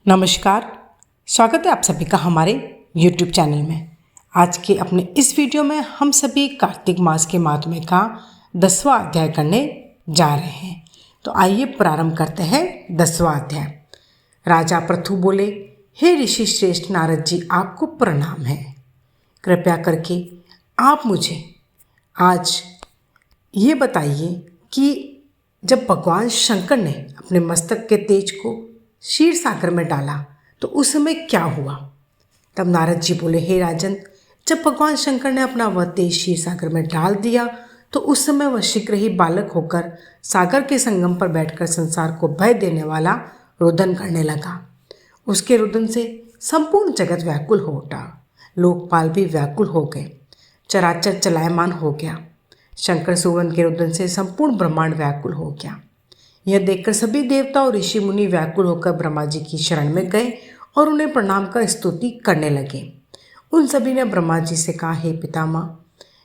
नमस्कार। स्वागत है आप सभी का हमारे YouTube चैनल में। आज के अपने इस वीडियो में हम सभी कार्तिक मास के महात्म्य का 10वां अध्याय करने जा रहे हैं। तो आइए प्रारंभ करते हैं 10वां अध्याय। राजा पृथु बोले, हे ऋषि श्रेष्ठ नारद जी, आपको प्रणाम है। कृपया करके आप मुझे आज ये बताइए कि जब भगवान शंकर ने अपने मस्तक के तेज को क्षीर सागर में डाला तो उस समय क्या हुआ। तब नारद जी बोले, हे राजन, जब भगवान शंकर ने अपना वह तेज क्षीर सागर में डाल दिया तो उस समय वह शीघ्र ही बालक होकर सागर के संगम पर बैठकर संसार को भय देने वाला रुदन करने लगा। उसके रुदन से संपूर्ण जगत व्याकुल हो उठा। लोकपाल भी व्याकुल हो गए। चराचर चलायमान हो गया। शंकर सुवन के रुदन से संपूर्ण ब्रह्मांड व्याकुल हो गया। यह देखकर सभी देवता और ऋषि मुनि व्याकुल होकर ब्रह्मा जी की शरण में गए और उन्हें प्रणाम कर स्तुति करने लगे। उन सभी ने ब्रह्मा जी से कहा, हे पितामह,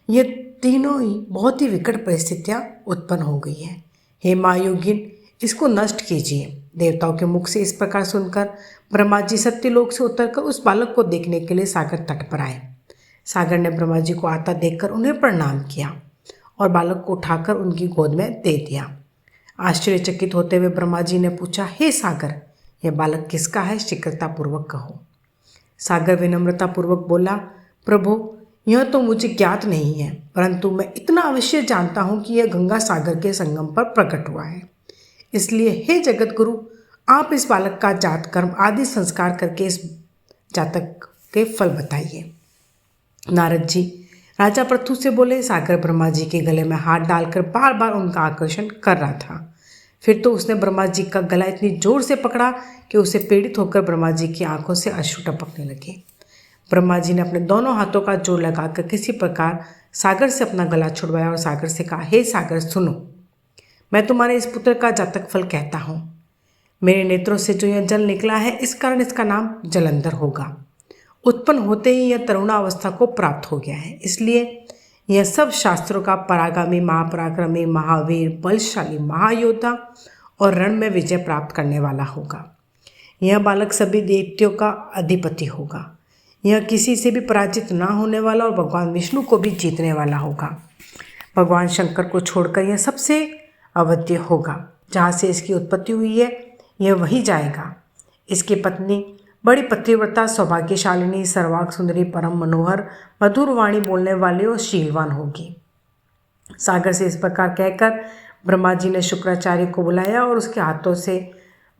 ये तीनों ही बहुत ही विकट परिस्थितियां उत्पन्न हो गई है। हे महायोगिन, इसको नष्ट कीजिए। देवताओं के मुख से इस प्रकार सुनकर ब्रह्मा जी सत्यलोक से उतरकर उस बालक को देखने के लिए सागर तट पर आए। सागर ने ब्रह्मा जी को आता देखकर उन्हें प्रणाम किया और बालक को उठाकर उनकी गोद में दे दिया। आश्चर्यचकित होते हुए ब्रह्मा जी ने पूछा, हे सागर, यह बालक किसका है? शीघ्रतापूर्वक कहो। सागर विनम्रतापूर्वक बोला, प्रभु, यह तो मुझे ज्ञात नहीं है, परंतु मैं इतना अवश्य जानता हूँ कि यह गंगा सागर के संगम पर प्रकट हुआ है। इसलिए हे जगत गुरु, आप इस बालक का जात कर्म आदि संस्कार करके इस जातक के फल बताइए। नारद जी राजा पृथु से बोले, सागर ब्रह्मा जी के गले में हाथ डालकर बार बार उनका आकर्षण कर रहा था। फिर तो उसने ब्रह्मा जी का गला इतनी जोर से पकड़ा कि उसे पीड़ित होकर ब्रह्मा जी की आंखों से अश्रु टपकने लगे। ब्रह्मा जी ने अपने दोनों हाथों का जोर लगाकर किसी प्रकार सागर से अपना गला छुड़वाया और सागर से कहा, हे सागर, सुनो, मैं तुम्हारे इस पुत्र का जातक फल कहता हूँ। मेरे नेत्रों से जो यह जल निकला है, इस कारण इसका नाम जलंधर होगा। उत्पन्न होते ही यह तरुणावस्था को प्राप्त हो गया है, इसलिए यह सब शास्त्रों का परागामी, महापराक्रमी, महावीर, बलशाली, महायोद्धा और रण में विजय प्राप्त करने वाला होगा। यह बालक सभी दैत्यों का अधिपति होगा। यह किसी से भी पराजित ना होने वाला और भगवान विष्णु को भी जीतने वाला होगा। भगवान शंकर को छोड़कर यह सबसे अवध्य होगा। जहाँ से इसकी उत्पत्ति हुई है, यह वहीं जाएगा। इसकी पत्नी बड़ी पतिव्रता, सौभाग्यशालिनी, सर्वांग सुंदरी, परम मनोहर, मधुर वाणी बोलने वाली और शीलवान होगी। सागर से इस प्रकार कहकर ब्रह्मा जी ने शुक्राचार्य को बुलाया और उसके हाथों से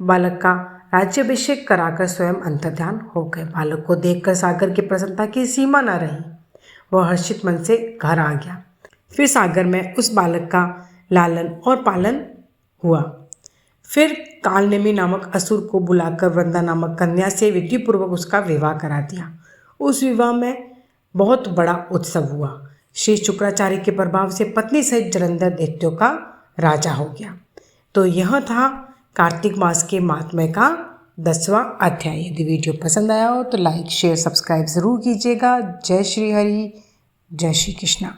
बालक का राज्याभिषेक कराकर स्वयं अंतर्ध्यान हो गए। बालक को देखकर सागर की प्रसन्नता की सीमा न रही। वह हर्षित मन से घर आ गया। फिर सागर में उस बालक का लालन और पालन हुआ। फिर कालनेमी नामक असुर को बुलाकर वृंदा नामक कन्या से विधिपूर्वक उसका विवाह करा दिया। उस विवाह में बहुत बड़ा उत्सव हुआ। श्री शुक्राचार्य के प्रभाव से पत्नी सहित जलंधर दैत्यों का राजा हो गया। तो यह था कार्तिक मास के महात्म्य का 10वां अध्याय। यदि वीडियो पसंद आया हो तो लाइक, शेयर, सब्सक्राइब ज़रूर कीजिएगा। जय श्री हरि, जय श्री कृष्णा।